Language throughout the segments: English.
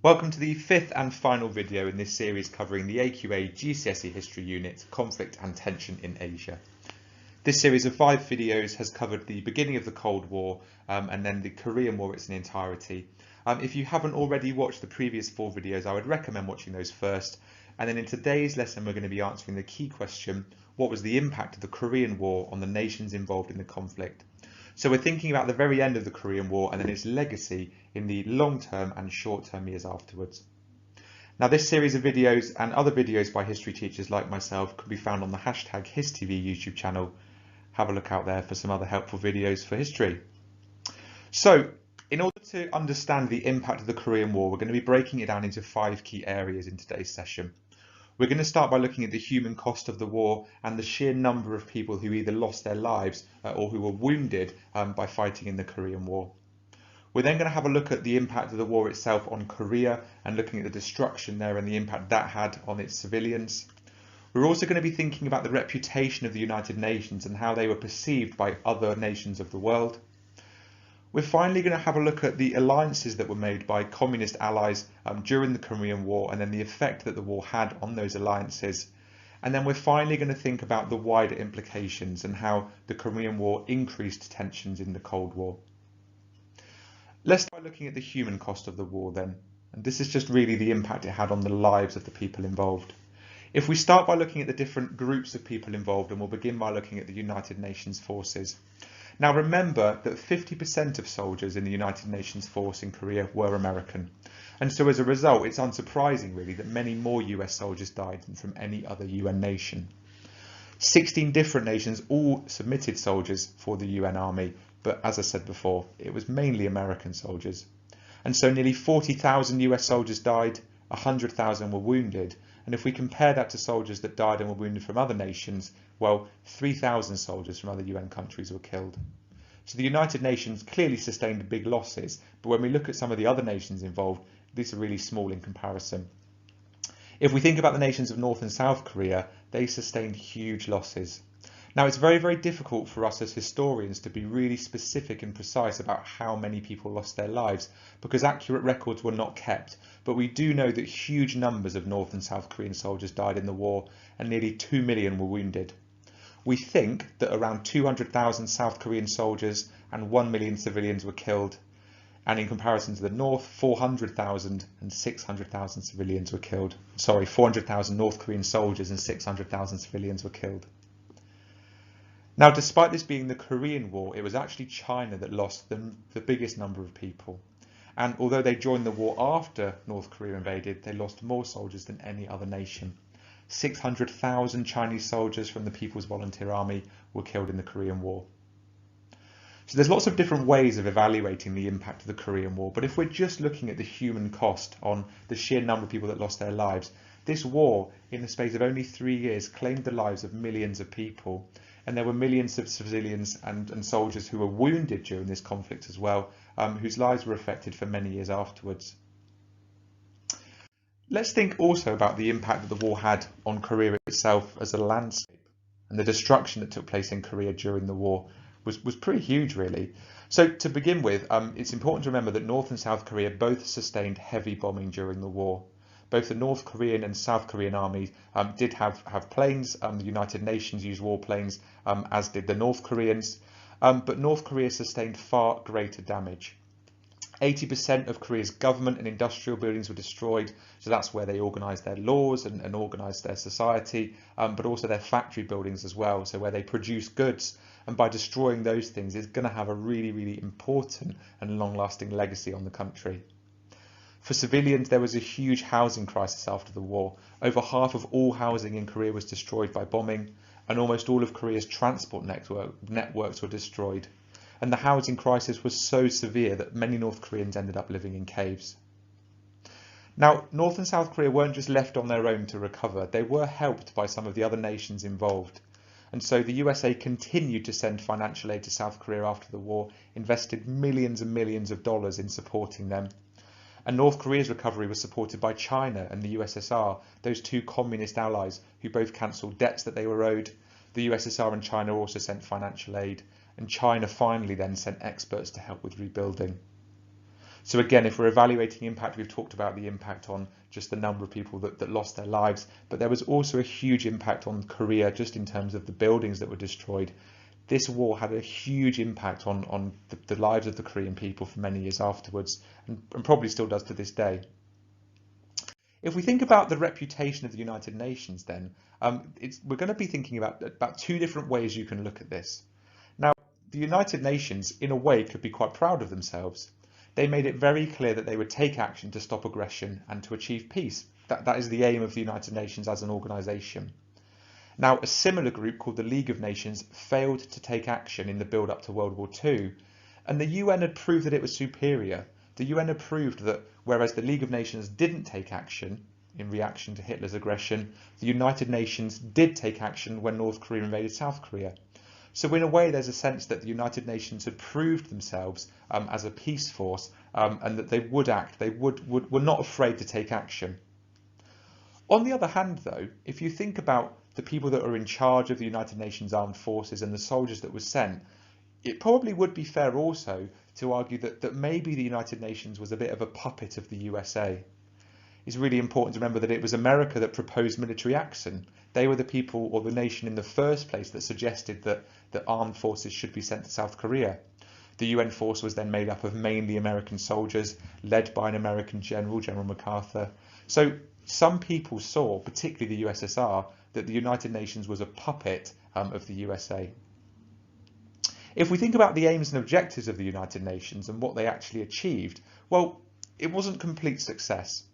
Welcome to the fifth and final video in this series covering the AQA GCSE History Unit, Conflict and Tension in Asia. This series of 5 videos has covered the beginning of the Cold War and then the Korean War in its entirety. If you haven't already watched the previous 4 videos, I would recommend watching those first. And then in today's lesson, we're going to be answering the key question: what was the impact of the Korean War on the nations involved in the conflict? So we're thinking about the very end of the Korean War and then its legacy in the long-term and short-term years afterwards. Now, this series of videos and other videos by history teachers like myself can be found on the #HisTV YouTube channel. Have a look out there for some other helpful videos for history. So, in order to understand the impact of the Korean War, we're going to be breaking it down into 5 key areas in today's session. We're going to start by looking at the human cost of the war and the sheer number of people who either lost their lives or who were wounded by fighting in the Korean War. We're then going to have a look at the impact of the war itself on Korea and looking at the destruction there and the impact that had on its civilians. We're also going to be thinking about the reputation of the United Nations and how they were perceived by other nations of the world. We're finally going to have a look at the alliances that were made by communist allies during the Korean War and then the effect that the war had on those alliances. And then we're finally going to think about the wider implications and how the Korean War increased tensions in the Cold War. Let's start by looking at the human cost of the war then. And this is just really the impact it had on the lives of the people involved. If we start by looking at the different groups of people involved, and we'll begin by looking at the United Nations forces. Now remember that 50% of soldiers in the United Nations force in Korea were American. And so as a result, it's unsurprising really that many more US soldiers died than from any other UN nation. 16 different nations all submitted soldiers for the UN Army, but as I said before, it was mainly American soldiers. And so nearly 40,000 US soldiers died, 100,000 were wounded. And if we compare that to soldiers that died and were wounded from other nations, well, 3,000 soldiers from other UN countries were killed. So the United Nations clearly sustained big losses, but when we look at some of the other nations involved, these are really small in comparison. If we think about the nations of North and South Korea, they sustained huge losses. Now, it's very, very difficult for us as historians to be really specific and precise about how many people lost their lives because accurate records were not kept, but we do know that huge numbers of North and South Korean soldiers died in the war and nearly 2 million were wounded. We think that around 200,000 South Korean soldiers and 1 million civilians were killed, and in comparison to the North, 400,000 and 600,000 civilians were killed. Sorry, 400,000 North Korean soldiers and 600,000 civilians were killed. Now, despite this being the Korean War, it was actually China that lost the biggest number of people. And although they joined the war after North Korea invaded, they lost more soldiers than any other nation. 600,000 Chinese soldiers from the People's Volunteer Army were killed in the Korean War. So there's lots of different ways of evaluating the impact of the Korean War, but if we're just looking at the human cost on the sheer number of people that lost their lives, this war, in the space of only 3 years, claimed the lives of millions of people. And there were millions of civilians and soldiers who were wounded during this conflict as well, whose lives were affected for many years afterwards. Let's think also about the impact that the war had on Korea itself as a landscape. And the destruction that took place in Korea during the war was pretty huge, really. So to begin with, it's important to remember that North and South Korea both sustained heavy bombing during the war. Both the North Korean and South Korean armies did have planes. The United Nations used warplanes, as did the North Koreans. But North Korea sustained far greater damage. 80% of Korea's government and industrial buildings were destroyed. So that's where they organised their laws and organised their society, but also their factory buildings as well. So where they produce goods. And by destroying those things, it's going to have a really, really important and long-lasting legacy on the country. For civilians, there was a huge housing crisis after the war. Over half of all housing in Korea was destroyed by bombing, and almost all of Korea's transport networks were destroyed. And the housing crisis was so severe that many North Koreans ended up living in caves. Now, North and South Korea weren't just left on their own to recover. They were helped by some of the other nations involved. And so the USA continued to send financial aid to South Korea after the war, invested millions and millions of dollars in supporting them. And North Korea's recovery was supported by China and the USSR, those two communist allies who both cancelled debts that they were owed. The USSR and China also sent financial aid, and China finally then sent experts to help with rebuilding. So again, if we're evaluating impact, we've talked about the impact on just the number of people that lost their lives, but there was also a huge impact on Korea just in terms of the buildings that were destroyed. This war had a huge impact on the lives of the Korean people for many years afterwards, and probably still does to this day. If we think about the reputation of the United Nations, then we're going to be thinking about two different ways you can look at this. Now, the United Nations, in a way, could be quite proud of themselves. They made it very clear that they would take action to stop aggression and to achieve peace. That is the aim of the United Nations as an organisation. Now, a similar group called the League of Nations failed to take action in the build-up to World War II, and the UN had proved that it was superior. The UN had proved that whereas the League of Nations didn't take action in reaction to Hitler's aggression, the United Nations did take action when North Korea invaded South Korea. So in a way, there's a sense that the United Nations had proved themselves as a peace force, and that they would act, they were not afraid to take action. On the other hand, though, if you think about the people that are in charge of the United Nations Armed Forces and the soldiers that were sent, it probably would be fair also to argue that maybe the United Nations was a bit of a puppet of the USA. It's really important to remember that it was America that proposed military action. They were the people or the nation in the first place that suggested that armed forces should be sent to South Korea. The UN force was then made up of mainly American soldiers, led by an American general, General MacArthur. So some people saw, particularly the USSR, that the United Nations was a puppet of the USA. If we think about the aims and objectives of the United Nations and what they actually achieved, well, it wasn't complete success.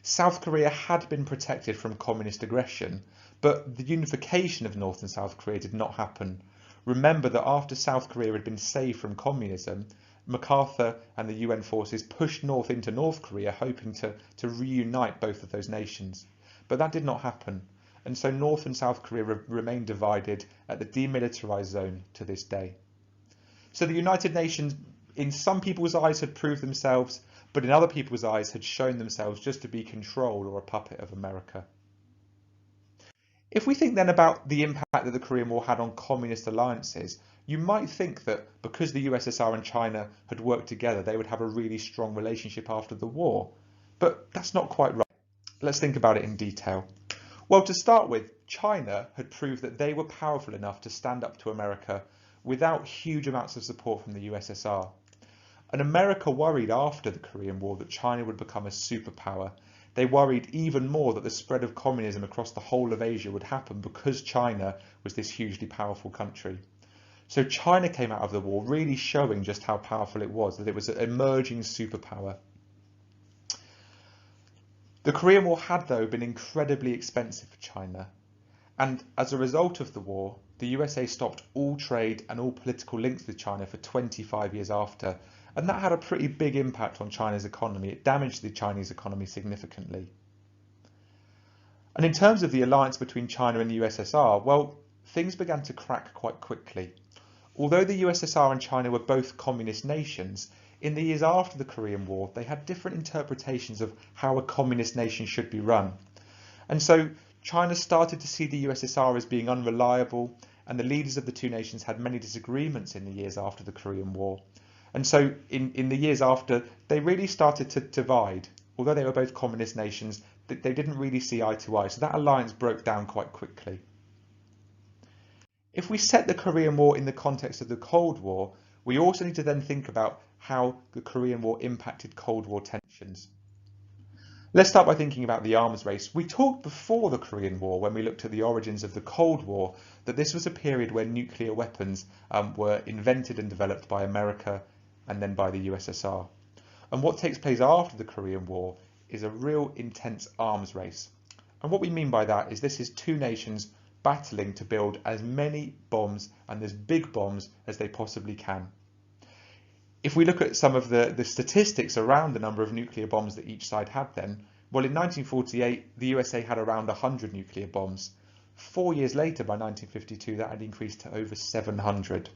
South Korea had been protected from communist aggression, but the unification of North and South Korea did not happen. Remember that after South Korea had been saved from communism, MacArthur and the UN forces pushed north into North Korea, hoping to reunite both of those nations. But that did not happen, and so North and South Korea remain divided at the demilitarized zone to this day. So the United Nations, in some people's eyes, had proved themselves, but in other people's eyes had shown themselves just to be control or a puppet of America. If we think then about the impact that the Korean War had on communist alliances, you might think that because the USSR and China had worked together, they would have a really strong relationship after the war. But that's not quite right. Let's think about it in detail. Well, to start with, China had proved that they were powerful enough to stand up to America without huge amounts of support from the USSR. And America worried after the Korean War that China would become a superpower. They worried even more that the spread of communism across the whole of Asia would happen because China was this hugely powerful country. So China came out of the war really showing just how powerful it was, that it was an emerging superpower. The Korean War had, though, been incredibly expensive for China. And as a result of the war, the USA stopped all trade and all political links with China for 25 years after. And that had a pretty big impact on China's economy. It damaged the Chinese economy significantly. And in terms of the alliance between China and the USSR, well, things began to crack quite quickly. Although the USSR and China were both communist nations, in the years after the Korean War, they had different interpretations of how a communist nation should be run. And so China started to see the USSR as being unreliable, and the leaders of the two nations had many disagreements in the years after the Korean War. And so in the years after, they really started to divide. Although they were both communist nations, they didn't really see eye to eye. So that alliance broke down quite quickly. If we set the Korean War in the context of the Cold War, we also need to then think about how the Korean War impacted Cold War tensions. Let's start by thinking about the arms race. We talked before the Korean War, when we looked at the origins of the Cold War, that this was a period where nuclear weapons were invented and developed by America and then by the USSR. And what takes place after the Korean War is a real intense arms race. And what we mean by that is this is two nations battling to build as many bombs and as big bombs as they possibly can. If we look at some of the statistics around the number of nuclear bombs that each side had then, well, in 1948, the USA had around 100 nuclear bombs. 4 years later, by 1952, that had increased to over 700.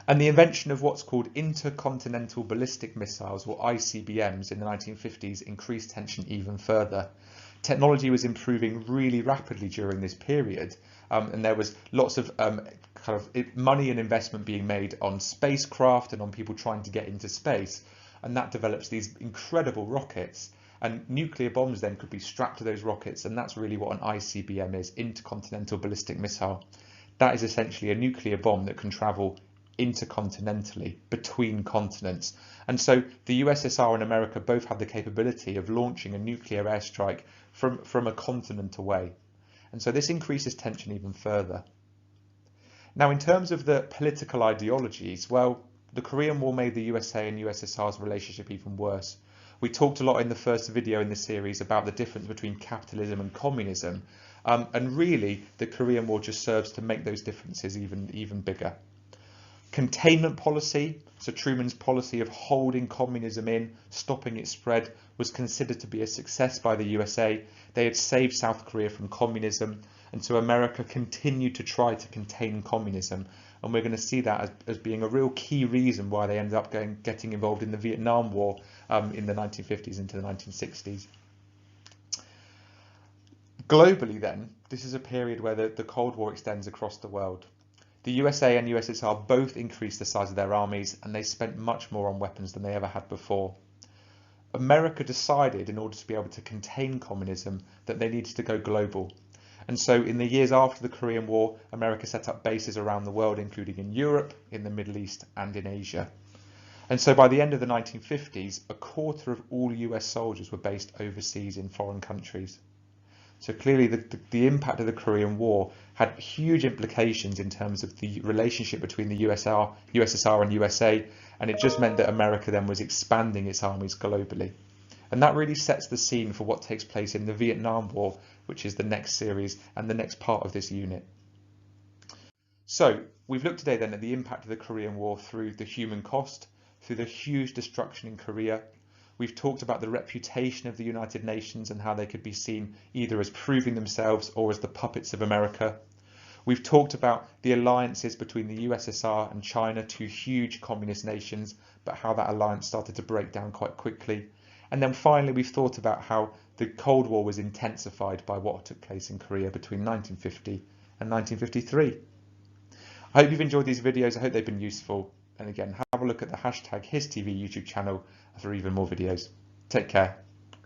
And the invention of what's called intercontinental ballistic missiles, or ICBMs, in the 1950s increased tension even further. Technology was improving really rapidly during this period, and there was lots of money and investment being made on spacecraft and on people trying to get into space. and that develops these incredible rockets. And nuclear bombs then could be strapped to those rockets, and that's really what an ICBM is, intercontinental ballistic missile. That is essentially a nuclear bomb that can travel intercontinentally between continents. And so the USSR and America both had the capability of launching a nuclear airstrike from a continent away. And so this increases tension even further. Now, in terms of the political ideologies, well, the Korean War made the USA and USSR's relationship even worse. We talked a lot in the first video in this series about the difference between capitalism and communism, and really the Korean War just serves to make those differences even bigger. Containment policy, so Truman's policy of holding communism in, stopping its spread, was considered to be a success by the USA. They had saved South Korea from communism, and so America continued to try to contain communism. And we're going to see that as being a real key reason why they ended up getting involved in the Vietnam War in the 1950s into the 1960s. Globally then, this is a period where the Cold War extends across the world. The USA and USSR both increased the size of their armies, and they spent much more on weapons than they ever had before. America decided, in order to be able to contain communism, that they needed to go global. And so in the years after the Korean War, America set up bases around the world, including in Europe, in the Middle East, and in Asia. And so by the end of the 1950s, a quarter of all US soldiers were based overseas in foreign countries. So clearly the impact of the Korean War had huge implications in terms of the relationship between the USSR and USA, and it just meant that America then was expanding its armies globally. And that really sets the scene for what takes place in the Vietnam War, which is the next series and the next part of this unit. So we've looked today then at the impact of the Korean War through the human cost, through the huge destruction in Korea. We've talked about the reputation of the United Nations and how they could be seen either as proving themselves or as the puppets of America. We've talked about the alliances between the USSR and China, two huge communist nations, but how that alliance started to break down quite quickly. And then finally, we've thought about how the Cold War was intensified by what took place in Korea between 1950 and 1953. I hope you've enjoyed these videos. I hope they've been useful. And again, have a look at the hashtag HisTV YouTube channel for even more videos. Take care.